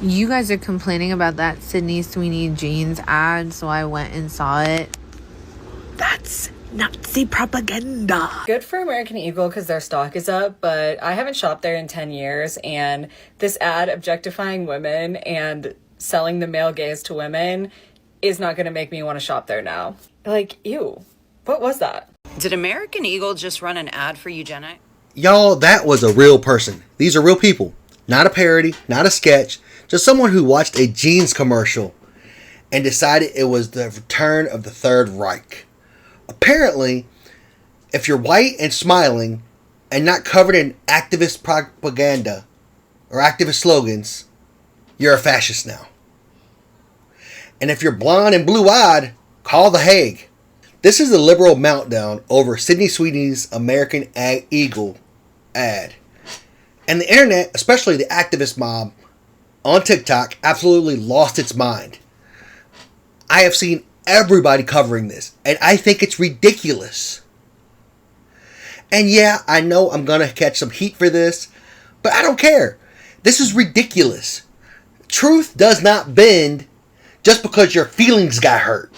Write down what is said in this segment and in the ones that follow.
You guys are complaining about that Sydney Sweeney jeans ad, so I went and saw it. That's Nazi propaganda. Good for American Eagle because their stock is up, but I haven't shopped there in 10 years, and this ad objectifying women and selling the male gaze to women is not going to make me want to shop there now. Like, ew. What was that? Did American Eagle just run an ad for eugenics? Y'all, that was a real person. These are real people. Not a parody, not a sketch, just someone who watched a jeans commercial and decided it was the return of the Third Reich. Apparently, if you're white and smiling and not covered in activist propaganda or activist slogans, you're a fascist now. And if you're blonde and blue-eyed, call the Hague. This is the liberal meltdown over Sydney Sweeney's American Eagle ad. And the internet, especially the activist mob on TikTok, absolutely lost its mind. I have seen everybody covering this, and I think it's ridiculous. And yeah, I know I'm going to catch some heat for this, but I don't care. This is ridiculous. Truth does not bend just because your feelings got hurt.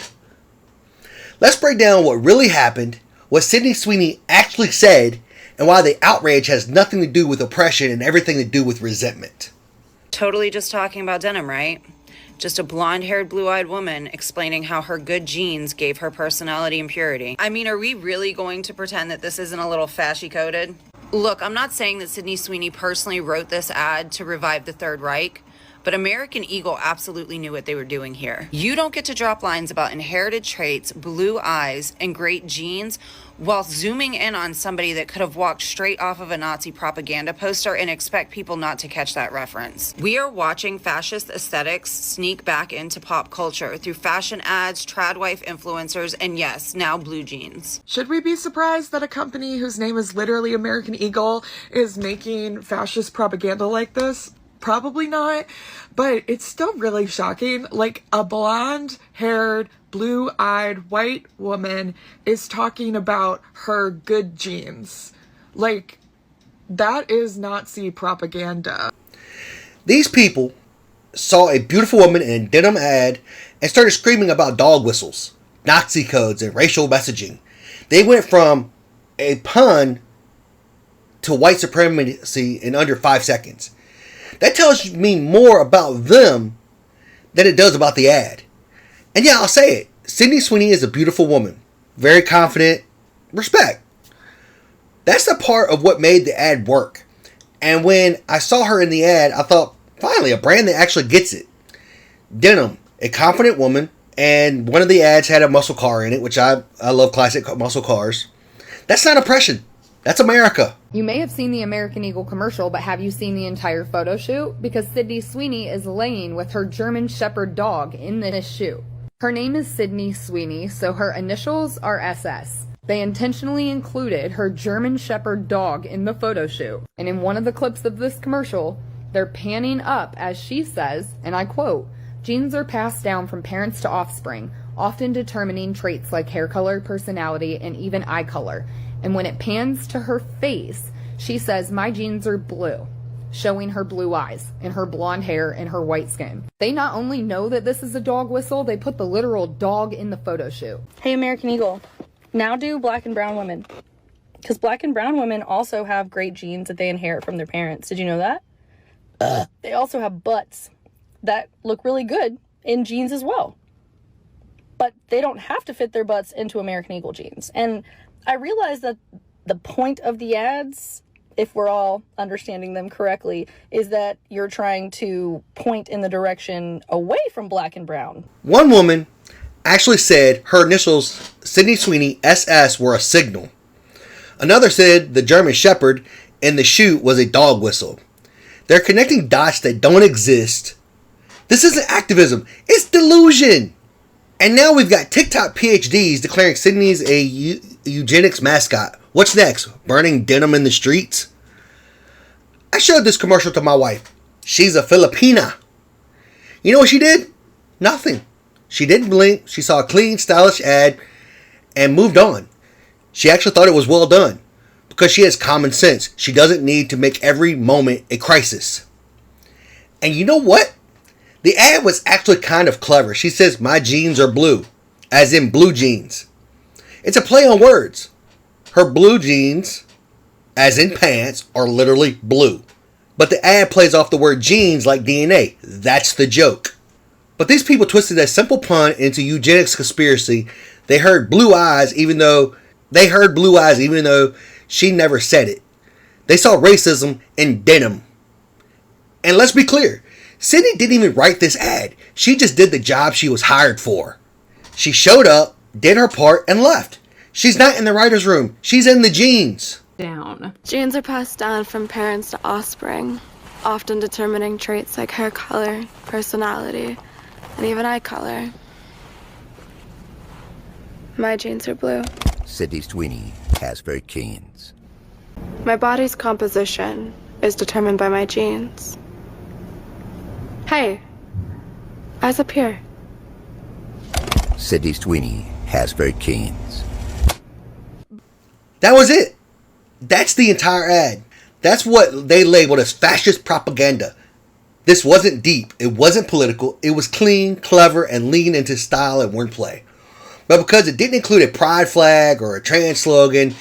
Let's break down what really happened, what Sydney Sweeney actually said, and why the outrage has nothing to do with oppression and everything to do with resentment. Totally just talking about denim, right? Just a blonde-haired, blue-eyed woman explaining how her good genes gave her personality and purity. I mean, are we really going to pretend that this isn't a little fashy-coded? Look, I'm not saying that Sydney Sweeney personally wrote this ad to revive the Third Reich, but American Eagle absolutely knew what they were doing here. You don't get to drop lines about inherited traits, blue eyes, and great genes while zooming in on somebody that could have walked straight off of a Nazi propaganda poster and expect people not to catch that reference. We are watching fascist aesthetics sneak back into pop culture through fashion ads, tradwife influencers, and yes, now blue jeans. Should we be surprised that a company whose name is literally American Eagle is making fascist propaganda like this? Probably not, but it's still really shocking. Like, a blonde-haired, blue-eyed white woman is talking about her good genes. Like, that is Nazi propaganda. These people saw a beautiful woman in a denim ad and started screaming about dog whistles, Nazi codes, and racial messaging. They went from a pun to white supremacy in under 5 seconds. That tells me more about them than it does about the ad. And yeah, I'll say it. Sydney Sweeney is a beautiful woman. Very confident. Respect. That's the part of what made the ad work. And when I saw her in the ad, I thought, finally, a brand that actually gets it. Denim, a confident woman. And one of the ads had a muscle car in it, which I love classic muscle cars. That's not oppression. That's America. You may have seen the American Eagle commercial, but have you seen the entire photo shoot? Because Sydney Sweeney is laying with her German Shepherd dog in this shoot. Her name is Sydney Sweeney, so her initials are SS. They intentionally included her German Shepherd dog in the photo shoot. And in one of the clips of this commercial, they're panning up as she says, and I quote, "Genes are passed down from parents to offspring, often determining traits like hair color, personality, and even eye color. And when it pans to her face, she says, 'My genes are blue,' showing her blue eyes and her blonde hair and her white skin. They not only know that this is a dog whistle, they put the literal dog in the photo shoot. Hey, American Eagle, now do black and brown women. Because black and brown women also have great genes that they inherit from their parents. Did you know that? They also have butts that look really good in jeans as well. But they don't have to fit their butts into American Eagle jeans. And I realize that the point of the ads, if we're all understanding them correctly, is that you're trying to point in the direction away from black and brown. One woman actually said her initials, Sydney Sweeney, SS, were a signal. Another said the German Shepherd in the shoot was a dog whistle. They're connecting dots that don't exist. This isn't activism, it's delusion. And now we've got TikTok PhDs declaring Sydney's a eugenics mascot. What's next? Burning denim in the streets? I showed this commercial to my wife. She's a Filipina. You know what she did? Nothing. She didn't blink. She saw a clean, stylish ad and moved on. She actually thought it was well done because she has common sense. She doesn't need to make every moment a crisis. And you know what? The ad was actually kind of clever. She says, "My jeans are blue," as in blue jeans. It's a play on words. Her blue jeans, as in pants, are literally blue. But the ad plays off the word jeans like DNA. That's the joke. But these people twisted a simple pun into eugenics conspiracy. They heard blue eyes even though she never said it. They saw racism in denim. And let's be clear, Sydney didn't even write this ad. She just did the job she was hired for. She showed up, did her part, and left. She's not in the writer's room. She's in the genes. Genes are passed down from parents to offspring, often determining traits like hair color, personality, and even eye color. My genes are blue. Sydney Sweeney has very genes. My body's composition is determined by my genes. Hey, eyes up here. Sydney Sweeney has very genes. That was it. That's the entire ad. That's what they labeled as fascist propaganda. This wasn't deep. It wasn't political. It was clean, clever, and lean into style and wordplay. But because it didn't include a pride flag or a trans slogan,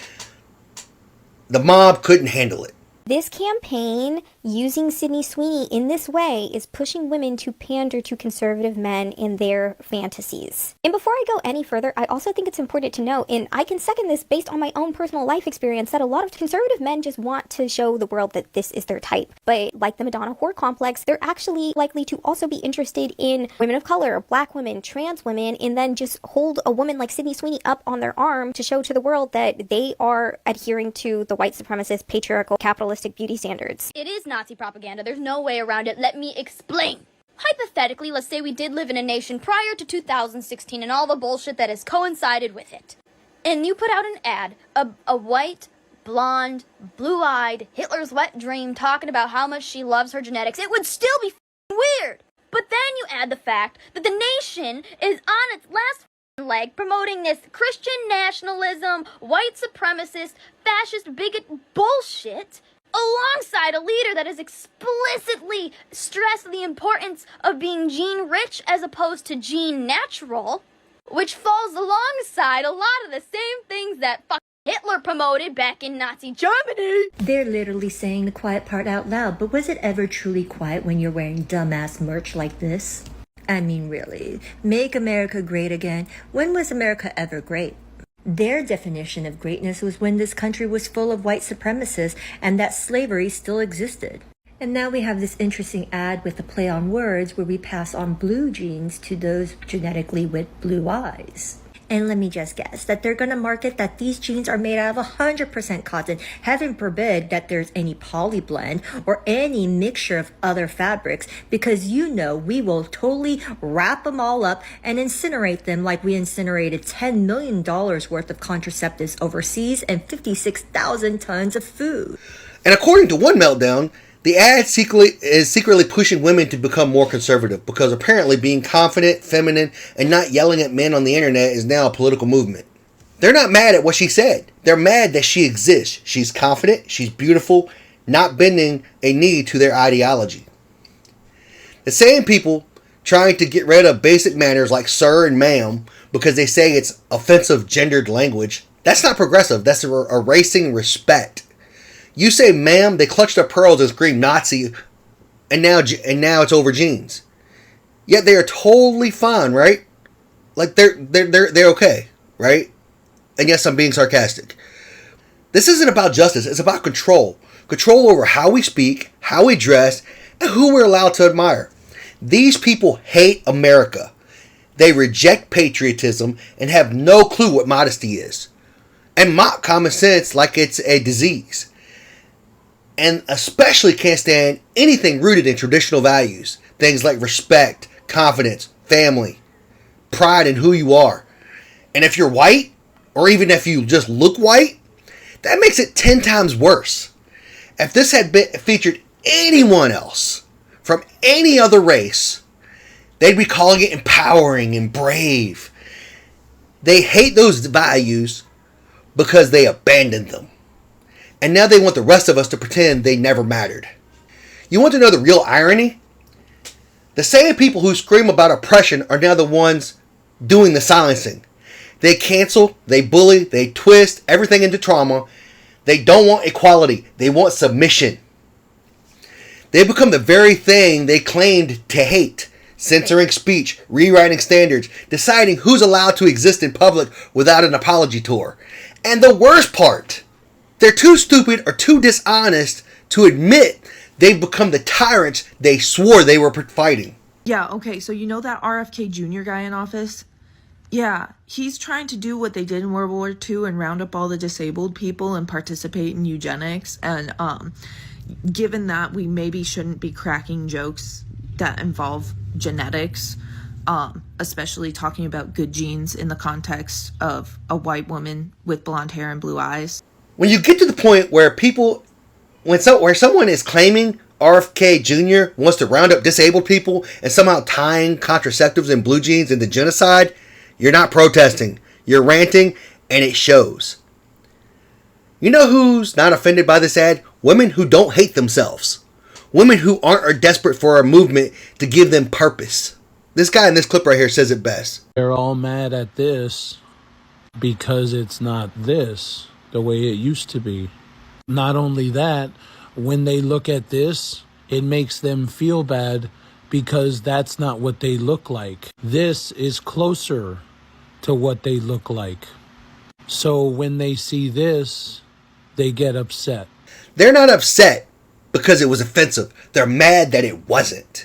the mob couldn't handle it. This campaign, using Sydney Sweeney in this way, is pushing women to pander to conservative men and their fantasies. And before I go any further, I also think it's important to note, and I can second this based on my own personal life experience, that a lot of conservative men just want to show the world that this is their type. But like the Madonna whore complex, they're actually likely to also be interested in women of color, black women, trans women, and then just hold a woman like Sydney Sweeney up on their arm to show to the world that they are adhering to the white supremacist, patriarchal, capitalist beauty standards. It is Nazi propaganda. There's no way around it. Let me explain. Hypothetically, let's say we did live in a nation prior to 2016 and all the bullshit that has coincided with it. And you put out an ad, a white, blonde, blue-eyed, Hitler's wet dream talking about how much she loves her genetics. It would still be weird. But then you add the fact that the nation is on its last leg promoting this Christian nationalism, white supremacist, fascist bigot bullshit, alongside a leader that has explicitly stressed the importance of being gene rich as opposed to gene natural, which falls alongside a lot of the same things that Hitler promoted back in Nazi Germany. They're literally saying the quiet part out loud, but was it ever truly quiet when you're wearing dumbass merch like this? I mean, really, make America great again. When was America ever great? Their definition of greatness was when this country was full of white supremacists and that slavery still existed. And now we have this interesting ad with a play on words where we pass on blue genes to those genetically with blue eyes. And let me just guess that they're going to market that these jeans are made out of 100% cotton. Heaven forbid that there's any poly blend or any mixture of other fabrics, because you know we will totally wrap them all up and incinerate them like we incinerated $10 million worth of contraceptives overseas and 56,000 tons of food. And according to one Meltdown, the ad is secretly pushing women to become more conservative because apparently being confident, feminine, and not yelling at men on the internet is now a political movement. They're not mad at what she said. They're mad that she exists. She's confident, she's beautiful, not bending a knee to their ideology. The same people trying to get rid of basic manners like sir and ma'am because they say it's offensive gendered language, that's not progressive. That's erasing respect. You say ma'am, they clutch their pearls and scream Nazi, and now it's over jeans. Yet they are totally fine, right? Like they're okay, right? And yes, I'm being sarcastic. This isn't about justice, it's about control. Control over how we speak, how we dress, and who we're allowed to admire. These people hate America. They reject patriotism and have no clue what modesty is. And mock common sense like it's a disease. And especially can't stand anything rooted in traditional values. Things like respect, confidence, family, pride in who you are. And if you're white, or even if you just look white, that makes it 10 times worse. If this had been featured anyone else from any other race, they'd be calling it empowering and brave. They hate those values because they abandoned them. And now they want the rest of us to pretend they never mattered. You want to know the real irony? The same people who scream about oppression are now the ones doing the silencing. They cancel, they bully, they twist everything into trauma. They don't want equality. They want submission. They become the very thing they claimed to hate. Censoring speech, rewriting standards, deciding who's allowed to exist in public without an apology tour. And the worst part, they're too stupid or too dishonest to admit they've become the tyrants they swore they were fighting. Yeah, okay, so you know that RFK Jr. guy in office? Yeah, he's trying to do what they did in World War II and round up all the disabled people and participate in eugenics. And given that we maybe shouldn't be cracking jokes that involve genetics, especially talking about good genes in the context of a white woman with blonde hair and blue eyes. When you get to the point where where someone is claiming RFK Jr. wants to round up disabled people and somehow tying contraceptives and blue jeans into genocide, you're not protesting. You're ranting, and it shows. You know who's not offended by this ad? Women who don't hate themselves. Women who aren't desperate for a movement to give them purpose. This guy in this clip right here says it best. They're all mad at this because it's not this the way it used to be. Not only that, when they look at this, it makes them feel bad because that's not what they look like. This is closer to what they look like. So when they see this, they get upset. They're not upset because it was offensive. They're mad that it wasn't.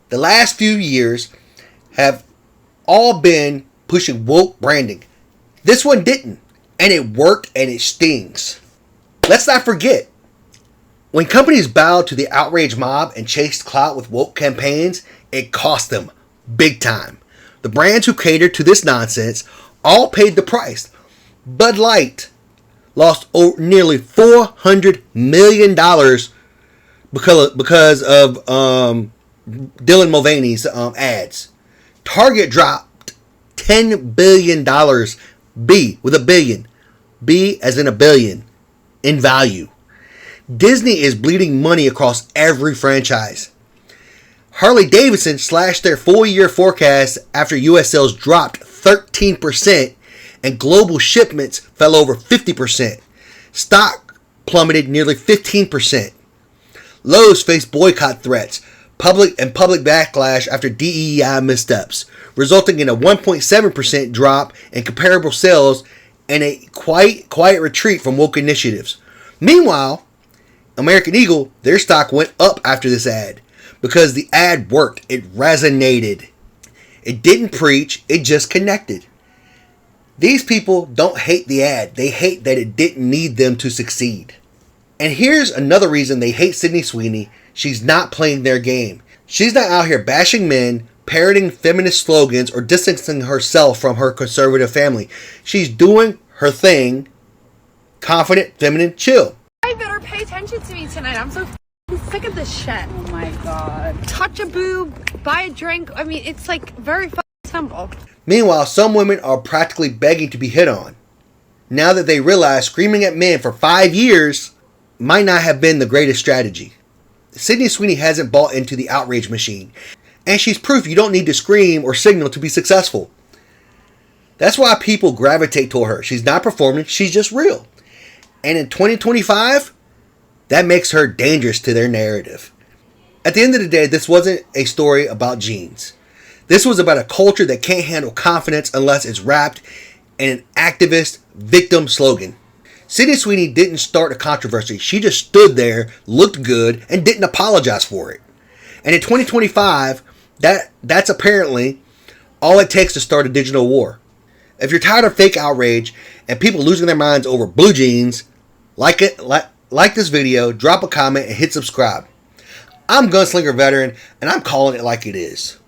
The last few years have all been pushing woke branding. This one didn't. And it worked and it stings. Let's not forget, when companies bowed to the outrage mob and chased clout with woke campaigns, it cost them big time. The brands who catered to this nonsense all paid the price. Bud Light lost nearly $400 million because of Dylan Mulvaney's ads. Target dropped $10 billion, B with a billion, B as in a billion, in value. Disney is bleeding money across every franchise. Harley Davidson slashed their full-year forecast after U.S. sales dropped 13% and global shipments fell over 50%. Stock plummeted nearly 15%. Lowe's faced boycott threats, public backlash after DEI missteps, resulting in a 1.7% drop in comparable sales and a quiet retreat from woke initiatives. Meanwhile, American Eagle, their stock went up after this ad because the ad worked. It resonated. It didn't preach. It just connected. These people don't hate the ad. They hate that it didn't need them to succeed. And here's another reason they hate Sydney Sweeney. She's not playing their game. She's not out here bashing men, parroting feminist slogans, or distancing herself from her conservative family. She's doing her thing. Confident, feminine, chill. You better pay attention to me tonight. I'm so sick of this shit. Oh my god. Touch a boob, buy a drink. I mean, it's like very simple. Meanwhile, some women are practically begging to be hit on. Now that they realize screaming at men for 5 years might not have been the greatest strategy. Sydney Sweeney hasn't bought into the outrage machine. And she's proof you don't need to scream or signal to be successful. That's why people gravitate toward her. She's not performing, she's just real. And in 2025, that makes her dangerous to their narrative. At the end of the day, this wasn't a story about jeans. This was about a culture that can't handle confidence unless it's wrapped in an activist victim slogan. Sydney Sweeney didn't start a controversy. She just stood there, looked good, and didn't apologize for it. And in 2025, that's apparently all it takes to start a digital war. If you're tired of fake outrage and people losing their minds over blue jeans, like this video, drop a comment, and hit subscribe. I'm Gunslinger Veteran, and I'm calling it like it is.